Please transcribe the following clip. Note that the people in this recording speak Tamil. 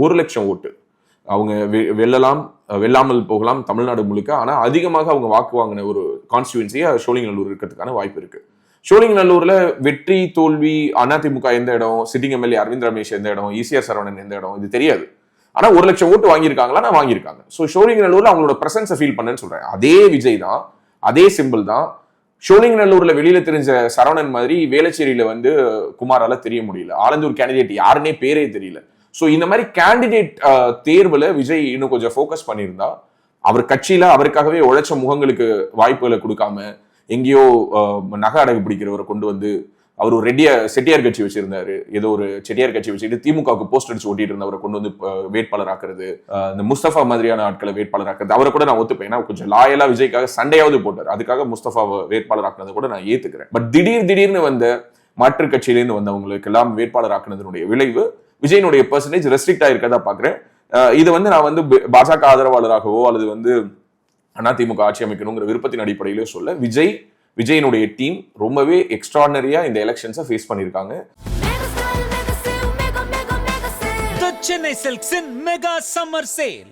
1,00,000 ஓட்டு. அவங்க வெல்லாமல் போகலாம் தமிழ்நாடு முழுக்க. ஆனா அதிகமாக அவங்க வாக்கு வாங்கின ஒரு கான்ஸ்டியூன்சியா சோழிங்கநல்லூர் இருக்கிறதுக்கான வாய்ப்பு இருக்கு. சோழிங்கநல்லூர்ல வெற்றி தோல்வி அதிமுக எந்த இடம், சிட்டிங் எம்எல்ஏ அரவிந்த் ரமேஷ் எந்த இடம், ஈசிஆர் சரவணன் எந்த இடம், இது தெரியாது. ஆனா 1,00,000 ஓட்டு வாங்கியிருக்காங்களா? நான் வாங்கியிருக்காங்க. ஸோ சோழிங்கநல்லூர்ல அவங்களோட பிரசன்ஸை ஃபீல் பண்ணேன்னு சொல்றேன். அதே விஜய் தான், அதே சிம்பிள் தான். சோழிங்கநல்லூர்ல வெளியில தெரிஞ்ச சரவணன் மாதிரி வேளச்சேரியில குமாரால தெரிய முடியல. ஆலந்தூர் கேண்டிடேட் யாருன்னே பேரே தெரியல. ஸோ இந்த மாதிரி கேண்டிடேட் தேர்வுல விஜய் இன்னும் கொஞ்சம் ஃபோக்கஸ் பண்ணியிருந்தா, அவர் கட்சியில அவருக்காகவே உழைச்ச முகங்களுக்கு வாய்ப்புகளை கொடுக்காம, எங்கேயோ நகை அடகு பிடிக்கிறவரை கொண்டு வந்து, அவர் ஒரு செட்டியார் கட்சி வச்சிருந்தாரு, ஏதோ ஒரு செட்டியார் கட்சி வச்சுட்டு திமுகவுக்கு போஸ்ட் அடிச்சு ஓட்டிட்டு இருந்தவரை கொண்டு வந்து வேட்பாளர் ஆக்குறது, இந்த முஸ்தபா மாதிரியான ஆட்களை வேட்பாளர் ஆக்குறது, அவரை கூட நான் ஒத்துப்பேன். ஏன்னா கொஞ்சம் லாயலா விஜய்க்காக சண்டையாவது போட்டார், அதுக்காக முஸ்தபாவை வேட்பாளர் ஆக்குனதை கூட நான் ஏத்துக்கிறேன். பட் திடீர்னு வந்த மாற்று கட்சியிலேருந்து வந்தவங்களுக்கு எல்லாம் வேட்பாளர் ஆக்குனதனுடைய விளைவு விஜயனுடைய பெர்சன்டேஜ் ரெஸ்ட்ரிக்ட் ஆயிருக்கதா பாக்குறேன். இது நான் பாஜக ஆதரவாளராகவோ அல்லது அதிமுக ஆட்சி அமைக்கணுங்கிற விருப்பத்தின் அடிப்படையிலே சொல்ல, விஜயனுடைய டீம் ரொம்பவே எக்ஸ்ட்ராடனரியா இந்த எலெக்ஷன்ஸை ஃபேஸ் பண்ணிருக்காங்க. The Chennai Silks in Mega Summer Sale.